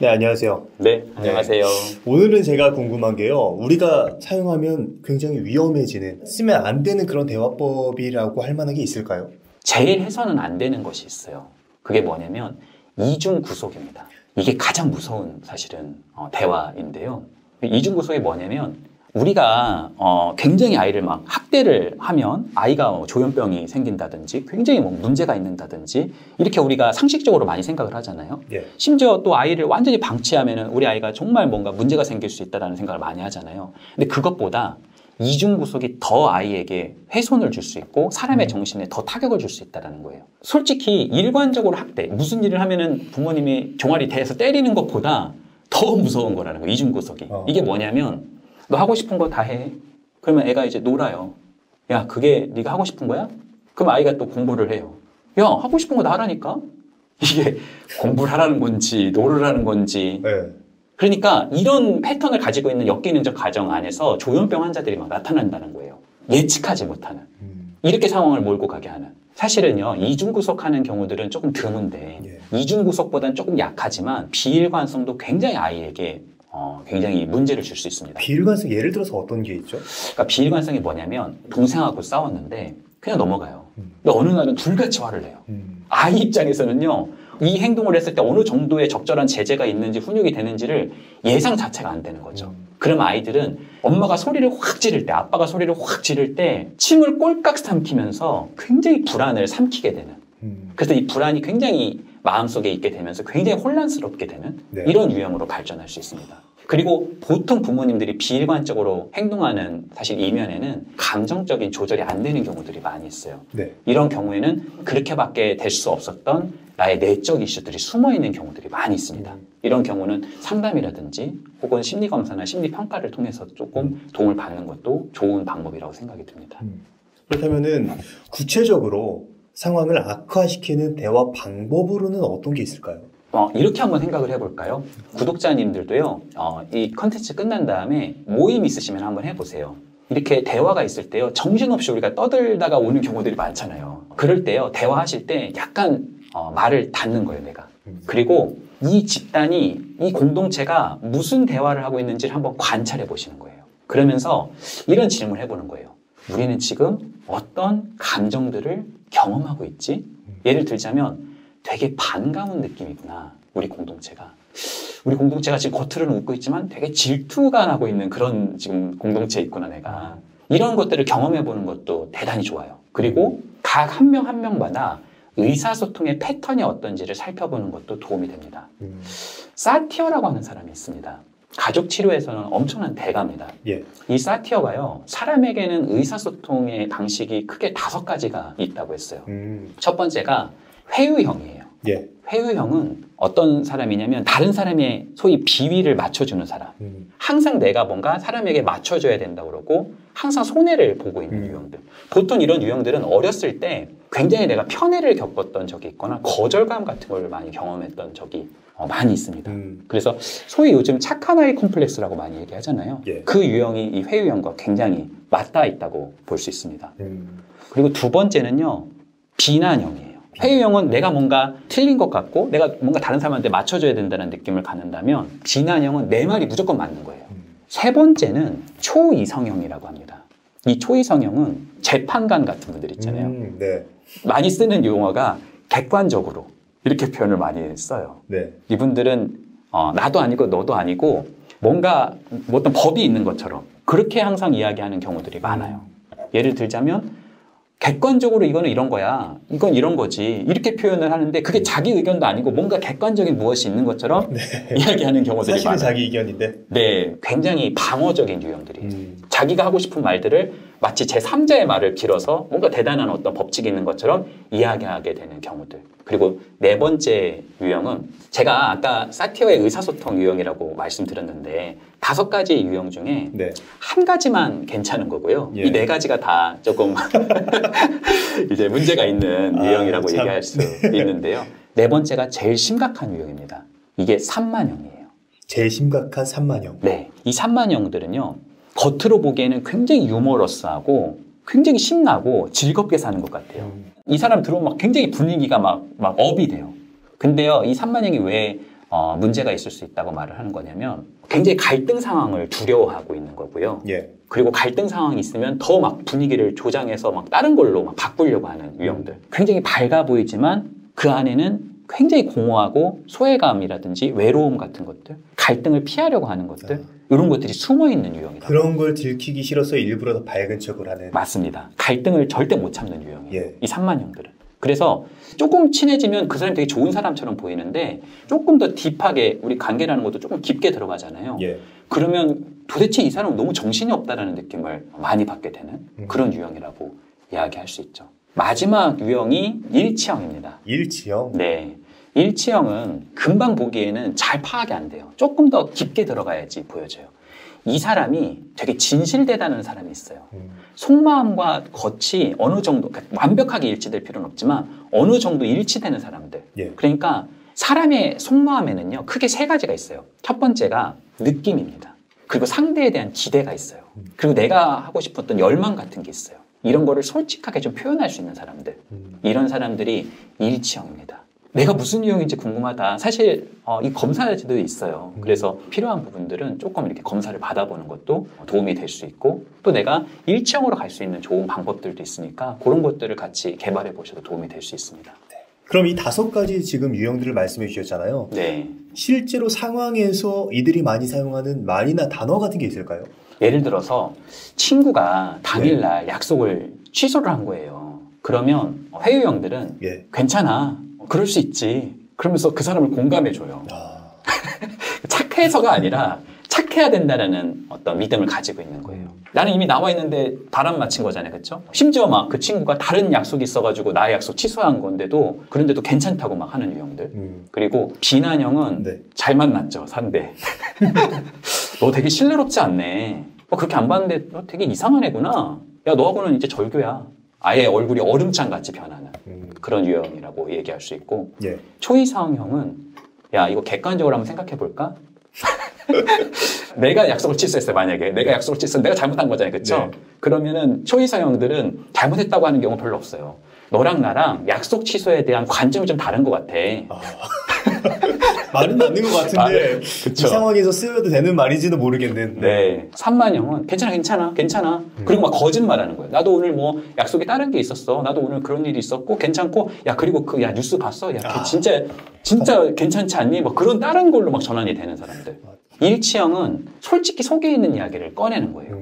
네, 안녕하세요. 네, 안녕하세요. 오늘은 제가 궁금한 게요. 우리가 사용하면 굉장히 위험해지는, 쓰면 안 되는 그런 대화법이라고 할 만한 게 있을까요? 제일 해서는 안 되는 것이 있어요. 그게 뭐냐면 이중구속입니다. 이게 가장 무서운 사실은 대화인데요. 이중구속이 뭐냐면 우리가 굉장히 아이를 막 학대를 하면 아이가 조현병이 생긴다든지 굉장히 뭐 문제가 있는다든지 이렇게 우리가 상식적으로 많이 생각을 하잖아요. 예. 심지어 또 아이를 완전히 방치하면은 우리 아이가 정말 뭔가 문제가 생길 수 있다는 생각을 많이 하잖아요. 근데 그것보다 이중구속이 더 아이에게 훼손을 줄 수 있고 사람의 정신에 더 타격을 줄 수 있다는 거예요. 솔직히 일관적으로 학대, 무슨 일을 하면은 부모님이 종아리 대에서 때리는 것보다 더 무서운 거라는 거예요. 이중구속이. 이게 뭐냐면 너 하고 싶은 거 다 해. 그러면 애가 이제 놀아요. 야, 그게 네가 하고 싶은 거야? 그럼 아이가 또 공부를 해요. 야, 하고 싶은 거 다 하라니까? 이게 공부를 하라는 건지 놀으라는 건지. 네. 그러니까 이런 패턴을 가지고 있는 역기능적 가정 안에서 조현병 환자들이 막 나타난다는 거예요. 예측하지 못하는. 이렇게 상황을 몰고 가게 하는. 사실은요, 이중구속하는 경우들은 조금 드문데 이중구속보다는 조금 약하지만 비일관성도 굉장히 아이에게 굉장히 문제를 줄 수 있습니다. 비일관성 예를 들어서 어떤 게 있죠? 그러니까 비일관성이 뭐냐면 동생하고 싸웠는데 그냥 넘어가요. 근데 어느 날은 둘같이 화를 내요. 아이 입장에서는요, 이 행동을 했을 때 어느 정도의 적절한 제재가 있는지 훈육이 되는지를 예상 자체가 안 되는 거죠. 그럼 아이들은 엄마가 소리를 확 지를 때, 아빠가 소리를 확 지를 때 침을 꼴깍 삼키면서 굉장히 불안을 삼키게 되는. 그래서 이 불안이 굉장히 마음속에 있게 되면서 굉장히 혼란스럽게 되는 이런 유형으로 발전할 수 있습니다. 그리고 보통 부모님들이 비일관적으로 행동하는 사실 이면에는 감정적인 조절이 안 되는 경우들이 많이 있어요. 이런 경우에는 그렇게밖에 될 수 없었던 나의 내적 이슈들이 숨어있는 경우들이 많이 있습니다. 이런 경우는 상담이라든지 혹은 심리검사나 심리평가를 통해서 조금 도움을 받는 것도 좋은 방법이라고 생각이 듭니다. 그렇다면은 구체적으로 상황을 악화시키는 대화 방법으로는 어떤 게 있을까요? 이렇게 한번 생각을 해볼까요? 구독자님들도요, 이 컨텐츠 끝난 다음에 모임 있으시면 한번 해보세요. 이렇게 대화가 있을 때요, 정신없이 우리가 떠들다가 오는 경우들이 많잖아요. 그럴 때요, 대화하실 때 약간 말을 닫는 거예요, 내가. 그리고 이 집단이, 이 공동체가 무슨 대화를 하고 있는지를 한번 관찰해 보시는 거예요. 그러면서 이런 질문을 해보는 거예요. 우리는 지금 어떤 감정들을 경험하고 있지? 예를 들자면 되게 반가운 느낌이구나, 우리 공동체가. 우리 공동체가 지금 겉으로는 웃고 있지만 되게 질투가 나고 있는 그런 지금 공동체에 있구나, 내가. 이런 것들을 경험해보는 것도 대단히 좋아요. 그리고 각 한 명 한 명마다 의사소통의 패턴이 어떤지를 살펴보는 것도 도움이 됩니다. 사티어라고 하는 사람이 있습니다. 가족 치료에서는 엄청난 대가입니다. 이 사티어가요, 사람에게는 의사소통의 방식이 크게 5가지가 있다고 했어요. 첫 번째가 회유형이에요. 회유형은 어떤 사람이냐면 다른 사람의 소위 비위를 맞춰주는 사람. 항상 내가 뭔가 사람에게 맞춰줘야 된다고 그러고 항상 손해를 보고 있는 유형들. 보통 이런 유형들은 어렸을 때 굉장히 내가 편애를 겪었던 적이 있거나 거절감 같은 걸 많이 경험했던 적이 많이 있습니다. 그래서 소위 요즘 착한 아이 콤플렉스라고 많이 얘기하잖아요. 그 유형이 이 회유형과 굉장히 맞닿아 있다고 볼 수 있습니다. 그리고 두 번째는요, 비난형이에요. 회유형은 내가 뭔가 틀린 것 같고 내가 뭔가 다른 사람한테 맞춰줘야 된다는 느낌을 갖는다면, 비난형은 내 말이 무조건 맞는 거예요. 세 번째는 초이성형이라고 합니다. 이 초이성형은 재판관 같은 분들 있잖아요. 많이 쓰는 용어가 객관적으로 이렇게 표현을 많이 써요. 이분들은 나도 아니고 너도 아니고 뭔가 뭐 어떤 법이 있는 것처럼 그렇게 항상 이야기하는 경우들이 많아요. 예를 들자면 객관적으로 이거는 이런 거야, 이건 이런 거지, 이렇게 표현을 하는데 그게 자기 의견도 아니고 뭔가 객관적인 무엇이 있는 것처럼 이야기하는 경우들이 사실은 많아요. 자기 의견인데. 네, 굉장히 방어적인 유형들이에요. 자기가 하고 싶은 말들을 마치 제3자의 말을 빌어서 뭔가 대단한 어떤 법칙이 있는 것처럼 이야기하게 되는 경우들. 그리고 네 번째 유형은 제가 아까 사티어의 의사소통 유형이라고 말씀드렸는데 5가지 유형 중에 한 가지만 괜찮은 거고요. 이 4가지가 다 조금 이제 문제가 있는 유형이라고 얘기할 수 있는데요. 네 번째가 제일 심각한 유형입니다. 이게 산만형이에요. 제일 심각한 산만형. 네, 이 산만형들은요, 겉으로 보기에는 굉장히 유머러스하고 굉장히 신나고 즐겁게 사는 것 같아요. 이 사람 들어오면 막 굉장히 분위기가 막 업이 돼요. 근데요, 이 산만형이 왜 문제가 있을 수 있다고 말을 하는 거냐면 굉장히 갈등 상황을 두려워하고 있는 거고요. 예. 그리고 갈등 상황이 있으면 더 막 분위기를 조장해서 막 다른 걸로 막 바꾸려고 하는 유형들. 굉장히 밝아 보이지만 그 안에는 굉장히 공허하고 소외감이라든지 외로움 같은 것들, 갈등을 피하려고 하는 것들, 이런 것들이 숨어있는 유형이다. 그런 걸 들키기 싫어서 일부러 더 밝은 척을 하는. 맞습니다. 갈등을 절대 못 참는 유형이에요. 예. 이 산만형들은. 그래서 조금 친해지면 그 사람이 되게 좋은 사람처럼 보이는데 조금 더 딥하게 우리 관계라는 것도 조금 깊게 들어가잖아요. 예. 그러면 도대체 이 사람은 너무 정신이 없다라는 느낌을 많이 받게 되는 그런 유형이라고 이야기할 수 있죠. 마지막 유형이 일치형입니다. 일치형? 네. 일치형은 금방 보기에는 잘 파악이 안 돼요. 조금 더 깊게 들어가야지 보여져요. 이 사람이 되게 진실되다는 사람이 있어요. 속마음과 겉이 어느 정도, 그러니까 완벽하게 일치될 필요는 없지만 어느 정도 일치되는 사람들. 예. 그러니까 사람의 속마음에는요, 크게 세 가지가 있어요. 첫 번째가 느낌입니다. 그리고 상대에 대한 기대가 있어요. 그리고 내가 하고 싶었던 열망 같은 게 있어요. 이런 거를 솔직하게 좀 표현할 수 있는 사람들. 이런 사람들이 일치형입니다. 내가 무슨 유형인지 궁금하다. 사실 이 검사제도 있어요. 그래서 필요한 부분들은 조금 이렇게 검사를 받아보는 것도 도움이 될 수 있고 또 내가 일치형으로 갈 수 있는 좋은 방법들도 있으니까 그런 것들을 같이 개발해 보셔도 도움이 될 수 있습니다. 그럼 이 5가지 지금 유형들을 말씀해 주셨잖아요. 네. 실제로 상황에서 이들이 많이 사용하는 말이나 단어 같은 게 있을까요? 예를 들어서 친구가 당일날 약속을 취소를 한 거예요. 그러면 회유형들은 예. 괜찮아. 그럴 수 있지. 그러면서 그 사람을 공감해줘요. 착해서가 아니라 착해야 된다는 어떤 믿음을 가지고 있는 거예요. 나는 이미 나와 있는데 바람 맞힌 거잖아요. 그렇죠? 심지어 막 그 친구가 다른 약속이 있어가지고 나의 약속 취소한 건데도 그런데도 괜찮다고 막 하는 유형들. 그리고 비난형은 네. 잘 만났죠. 상대. 너 되게 신뢰롭지 않네. 그렇게 안 봤는데 너 되게 이상한 애구나. 야, 너하고는 이제 절교야. 아예 얼굴이 얼음장 같이 변하는 그런 유형이라고 얘기할 수 있고 예. 초이상형은 야, 이거 객관적으로 한번 생각해 볼까? 내가 약속을 취소했어요. 만약에 내가 약속을 취소했으면 내가 잘못한 거잖아요. 그렇죠? 네. 그러면은 초이상형들은 잘못했다고 하는 경우 별로 없어요. 너랑 나랑 약속 취소에 대한 관점이 좀 다른 것 같아. 말은 맞는 것 같은데 이 상황에서 쓰여도 되는 말인지도 모르겠는. 네. 산만형은 괜찮아. 그리고 막 거짓말하는 거예요. 나도 오늘 뭐 약속이 다른 게 있었어. 나도 오늘 그런 일이 있었고 괜찮고 야 그리고 그 야 뉴스 봤어? 야 걔 진짜 괜찮지 않니? 뭐 그런 다른 걸로 막 전환이 되는 사람들. 일치형은 솔직히 속에 있는 이야기를 꺼내는 거예요.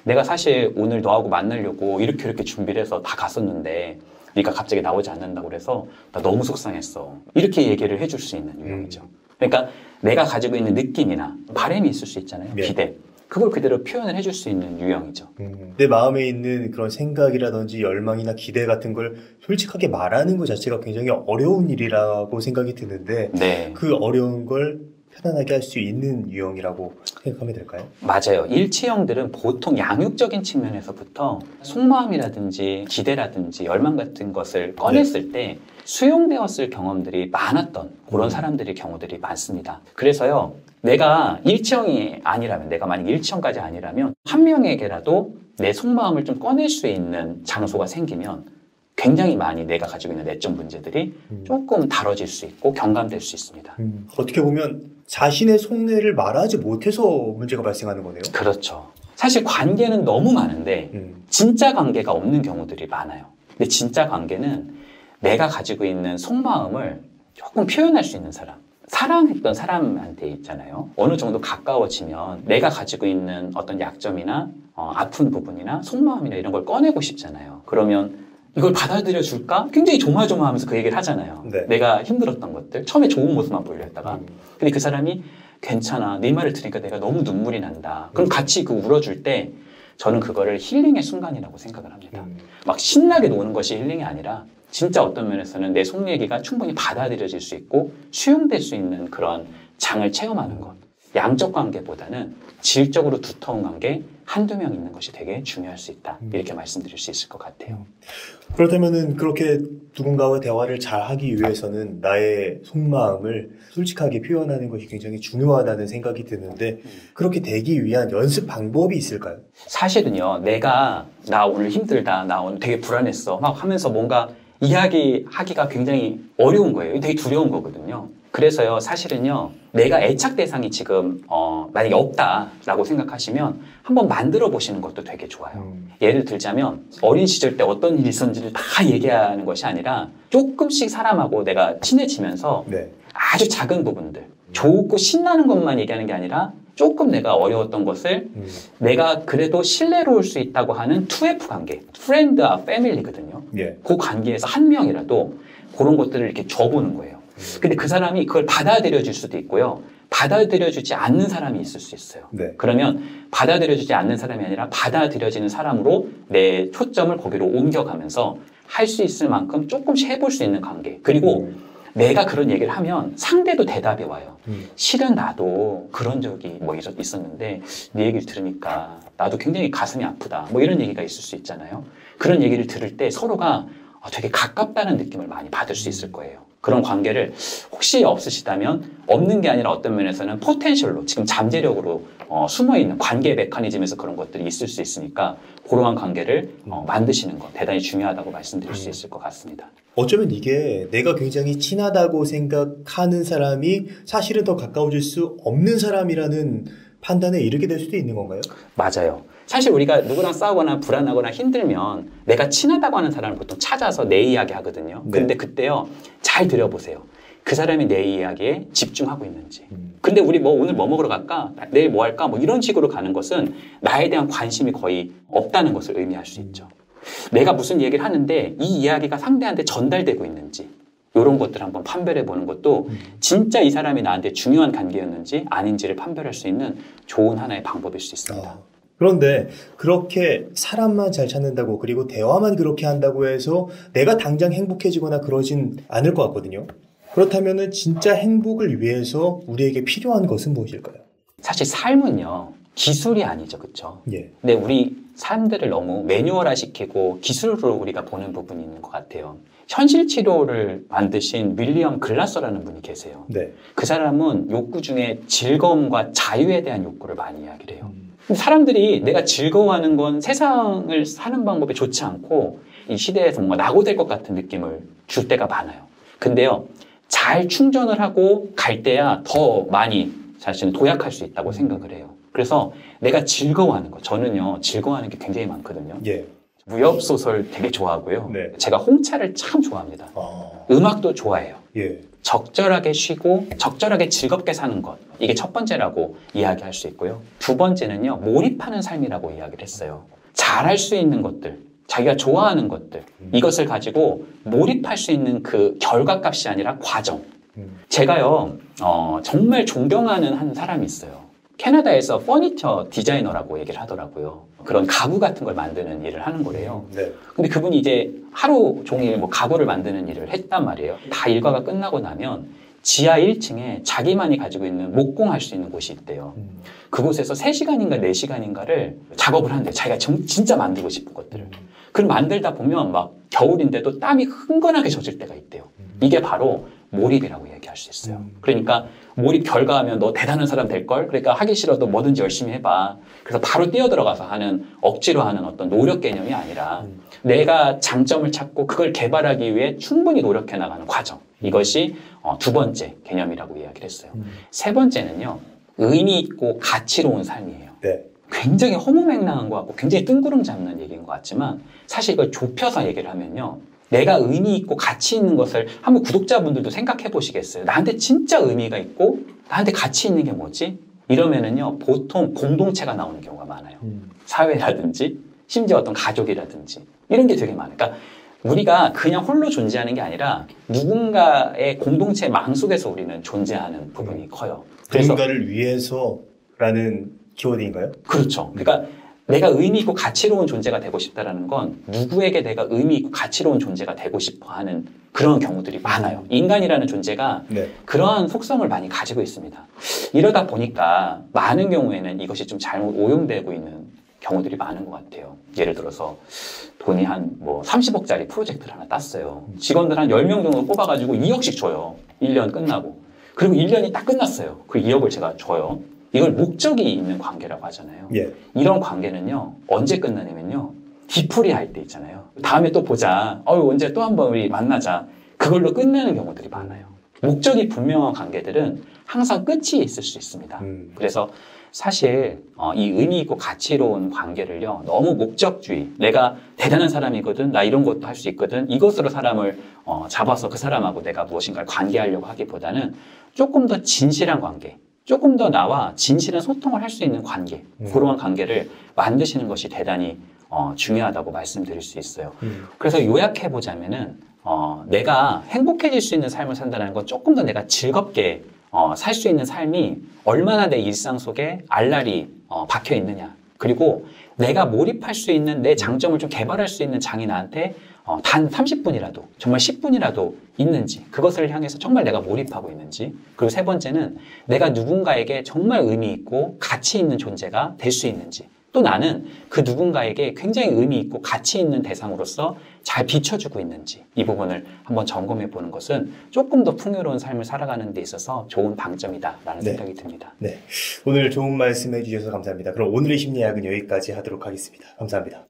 내가 사실 오늘 너하고 만나려고 이렇게 준비를 해서 다 갔었는데 네가 갑자기 나오지 않는다고 그래서 나 너무 속상했어. 이렇게 얘기를 해줄 수 있는 유형이죠. 그러니까 내가 가지고 있는 느낌이나 바람이 있을 수 있잖아요. 네. 기대. 그걸 그대로 표현을 해줄 수 있는 유형이죠. 내 마음에 있는 그런 생각이라든지 열망이나 기대 같은 걸 솔직하게 말하는 것 자체가 굉장히 어려운 일이라고 생각이 드는데 네. 그 어려운 걸 편안하게 할 수 있는 유형이라고 생각하면 될까요? 맞아요. 일치형들은 보통 양육적인 측면에서부터 속마음이라든지 기대라든지 열망 같은 것을 꺼냈을 때 수용되었을 경험들이 많았던 그런 사람들의 경우들이 많습니다. 그래서요, 내가 일치형이 아니라면, 내가 만약 일치형까지 아니라면 한 명에게라도 내 속마음을 좀 꺼낼 수 있는 장소가 생기면 굉장히 많이 내가 가지고 있는 내적 문제들이 조금 다뤄질 수 있고 경감될 수 있습니다. 어떻게 보면 자신의 속내를 말하지 못해서 문제가 발생하는 거네요. 그렇죠. 사실 관계는 너무 많은데 진짜 관계가 없는 경우들이 많아요. 근데 진짜 관계는 내가 가지고 있는 속마음을 조금 표현할 수 있는 사람. 사랑했던 사람한테 있잖아요. 어느 정도 가까워지면 내가 가지고 있는 어떤 약점이나 아픈 부분이나 속마음이나 이런 걸 꺼내고 싶잖아요. 그러면 이걸 받아들여 줄까? 굉장히 조마조마하면서 그 얘기를 하잖아요. 네. 내가 힘들었던 것들. 처음에 좋은 모습만 보려했다가 근데 그 사람이 괜찮아. 네 말을 들으니까 내가 너무 눈물이 난다. 그럼 같이 그 울어줄 때 저는 그거를 힐링의 순간이라고 생각을 합니다. 막 신나게 노는 것이 힐링이 아니라 진짜 어떤 면에서는 내 속 얘기가 충분히 받아들여질 수 있고 수용될 수 있는 그런 장을 체험하는 것. 양적 관계보다는 질적으로 두터운 관계 한두 명 있는 것이 되게 중요할 수 있다. 이렇게 말씀드릴 수 있을 것 같아요. 그렇다면은 그렇게 누군가와 대화를 잘 하기 위해서는 나의 속마음을 솔직하게 표현하는 것이 굉장히 중요하다는 생각이 드는데 그렇게 되기 위한 연습 방법이 있을까요? 사실은요, 나 오늘 힘들다, 나 오늘 되게 불안했어 막 하면서 뭔가 이야기하기가 굉장히 어려운 거예요. 되게 두려운 거거든요. 그래서요, 사실은요, 내가 애착 대상이 지금, 만약에 없다라고 생각하시면 한번 만들어 보시는 것도 되게 좋아요. 예를 들자면, 어린 시절 때 어떤 일이 있었는지를 다 얘기하는 것이 아니라 조금씩 사람하고 내가 친해지면서 네. 아주 작은 부분들, 좋고 신나는 것만 얘기하는 게 아니라 조금 내가 어려웠던 것을 내가 그래도 신뢰로울 수 있다고 하는 2F 관계, 프렌드와 패밀리거든요. 예. 그 관계에서 한 명이라도 그런 것들을 이렇게 줘보는 거예요. 근데 그 사람이 그걸 받아들여 줄 수도 있고요. 받아들여 주지 않는 사람이 있을 수 있어요. 네. 그러면 받아들여 주지 않는 사람이 아니라 받아들여지는 사람으로 내 초점을 거기로 옮겨가면서 할 수 있을 만큼 조금씩 해볼 수 있는 관계. 그리고 내가 그런 얘기를 하면 상대도 대답이 와요. 실은 나도 그런 적이 뭐 있었는데 네 얘기를 들으니까 나도 굉장히 가슴이 아프다. 뭐 이런 얘기가 있을 수 있잖아요. 그런 얘기를 들을 때 서로가 되게 가깝다는 느낌을 많이 받을 수 있을 거예요. 그런 관계를 혹시 없으시다면 없는 게 아니라 어떤 면에서는 포텐셜로 지금 잠재력으로 숨어있는 관계 메커니즘에서 그런 것들이 있을 수 있으니까 그러한 관계를 만드시는 것 대단히 중요하다고 말씀드릴 수 있을 것 같습니다. 어쩌면 이게 내가 굉장히 친하다고 생각하는 사람이 사실은 더 가까워질 수 없는 사람이라는 판단에 이르게 될 수도 있는 건가요? 맞아요. 사실 우리가 누구랑 싸우거나 불안하거나 힘들면 내가 친하다고 하는 사람을 보통 찾아서 내 이야기 하거든요. 네. 그런데 그때요, 잘 들여보세요. 그 사람이 내 이야기에 집중하고 있는지. 근데 우리 오늘 뭐 먹으러 갈까? 내일 뭐 할까? 뭐 이런 식으로 가는 것은 나에 대한 관심이 거의 없다는 것을 의미할 수 있죠. 내가 무슨 얘기를 하는데 이 이야기가 상대한테 전달되고 있는지. 이런 것들을 한번 판별해 보는 것도 진짜 이 사람이 나한테 중요한 관계였는지 아닌지를 판별할 수 있는 좋은 하나의 방법일 수 있습니다. 그런데 그렇게 사람만 잘 찾는다고 그리고 대화만 그렇게 한다고 해서 내가 당장 행복해지거나 그러진 않을 것 같거든요. 그렇다면 진짜 행복을 위해서 우리에게 필요한 것은 무엇일까요? 사실 삶은요, 기술이 아니죠. 그렇죠? 예. 근데 우리 삶들을 너무 매뉴얼화 시키고 기술로 우리가 보는 부분이 있는 것 같아요. 현실 치료를 만드신 윌리엄 글라서라는 분이 계세요. 네. 그 사람은 욕구 중에 즐거움과 자유에 대한 욕구를 많이 이야기를 해요. 사람들이 내가 즐거워하는 건 세상을 사는 방법이 좋지 않고 이 시대에서 뭔가 낙오될 것 같은 느낌을 줄 때가 많아요. 근데요, 잘 충전을 하고 갈 때야 더 많이 자신을 도약할 수 있다고 생각을 해요. 그래서 내가 즐거워하는 거, 저는요, 즐거워하는 게 굉장히 많거든요. 예. 무협소설 되게 좋아하고요. 네. 제가 홍차를 참 좋아합니다. 음악도 좋아해요. 예. 적절하게 쉬고 적절하게 즐겁게 사는 것. 이게 첫 번째라고 이야기할 수 있고요. 두 번째는요, 몰입하는 삶이라고 이야기를 했어요. 잘할 수 있는 것들, 자기가 좋아하는 것들, 이것을 가지고 몰입할 수 있는 그 결과값이 아니라 과정. 제가요, 정말 존경하는 한 사람이 있어요. 캐나다에서 퍼니처 디자이너라고 얘기를 하더라고요. 그런 가구 같은 걸 만드는 일을 하는 거래요. 네. 근데 그분이 이제 하루 종일 뭐 가구를 만드는 일을 했단 말이에요. 다 일과가 끝나고 나면 지하 1층에 자기만이 가지고 있는 목공할 수 있는 곳이 있대요. 그곳에서 3시간인가 4시간인가를 작업을 하는데 자기가 진짜 만들고 싶은 것들을. 그걸 만들다 보면 막 겨울인데도 땀이 흥건하게 젖을 때가 있대요. 이게 바로 몰입이라고 얘기할 수 있어요. 그러니까 몰입 결과하면 너 대단한 사람 될걸? 그러니까 하기 싫어도 뭐든지 열심히 해봐. 그래서 바로 뛰어들어가서 하는, 억지로 하는 어떤 노력 개념이 아니라 내가 장점을 찾고 그걸 개발하기 위해 충분히 노력해 나가는 과정. 이것이 두 번째 개념이라고 이야기를 했어요. 세 번째는요, 의미 있고 가치로운 삶이에요. 네. 굉장히 허무맹랑한 것 같고 굉장히 뜬구름 잡는 얘기인 것 같지만 사실 이걸 좁혀서 얘기를 하면요, 내가 의미 있고 가치 있는 것을 한번 구독자분들도 생각해 보시겠어요? 나한테 진짜 의미가 있고 나한테 가치 있는 게 뭐지? 이러면은요, 보통 공동체가 나오는 경우가 많아요. 사회라든지 심지어 어떤 가족이라든지 이런 게 되게 많아요. 그러니까 우리가 그냥 홀로 존재하는 게 아니라 누군가의 공동체 망 속에서 우리는 존재하는 부분이 커요. 그래서 누군가를 위해서라는 키워드인가요? 그렇죠. 그러니까 내가 의미 있고 가치로운 존재가 되고 싶다라는 건 누구에게 내가 의미 있고 가치로운 존재가 되고 싶어 하는 그런 경우들이 많아요. 인간이라는 존재가 네. 그러한 속성을 많이 가지고 있습니다. 이러다 보니까 많은 경우에는 이것이 좀 잘못 오용되고 있는 경우들이 많은 것 같아요. 예를 들어서 돈이 한 30억짜리 프로젝트를 하나 땄어요. 직원들 한 10명 정도 뽑아가지고 2억씩 줘요. 1년 끝나고. 그리고 1년이 딱 끝났어요. 그 2억을 제가 줘요. 이걸 목적이 있는 관계라고 하잖아요. 예. 이런 관계는요, 언제 끝나냐면요, 뒤풀이 할 때 있잖아요. 다음에 또 보자. 언제 또 한번 우리 만나자. 그걸로 끝나는 경우들이 많아요. 목적이 분명한 관계들은 항상 끝이 있을 수 있습니다. 그래서 사실 이 의미 있고 가치로운 관계를요, 너무 목적주의, 내가 대단한 사람이거든, 나 이런 것도 할 수 있거든, 이것으로 사람을 잡아서 그 사람하고 내가 무엇인가를 관계하려고 하기보다는 조금 더 진실한 관계, 조금 더 나와 진실한 소통을 할 수 있는 관계, 그러한 관계를 만드시는 것이 대단히 중요하다고 말씀드릴 수 있어요. 그래서 요약해보자면은 내가 행복해질 수 있는 삶을 산다는 건 조금 더 내가 즐겁게 살 수 있는 삶이 얼마나 내 일상 속에 알알이 박혀 있느냐, 그리고 내가 몰입할 수 있는 내 장점을 좀 개발할 수 있는 장이 나한테 단 30분이라도, 정말 10분이라도 있는지, 그것을 향해서 정말 내가 몰입하고 있는지, 그리고 세 번째는 내가 누군가에게 정말 의미 있고 가치 있는 존재가 될 수 있는지, 또 나는 그 누군가에게 굉장히 의미 있고 가치 있는 대상으로서 잘 비춰주고 있는지, 이 부분을 한번 점검해 보는 것은 조금 더 풍요로운 삶을 살아가는 데 있어서 좋은 방점이다라는 생각이 듭니다. 네, 오늘 좋은 말씀 해주셔서 감사합니다. 그럼 오늘의 심리학은 여기까지 하도록 하겠습니다. 감사합니다.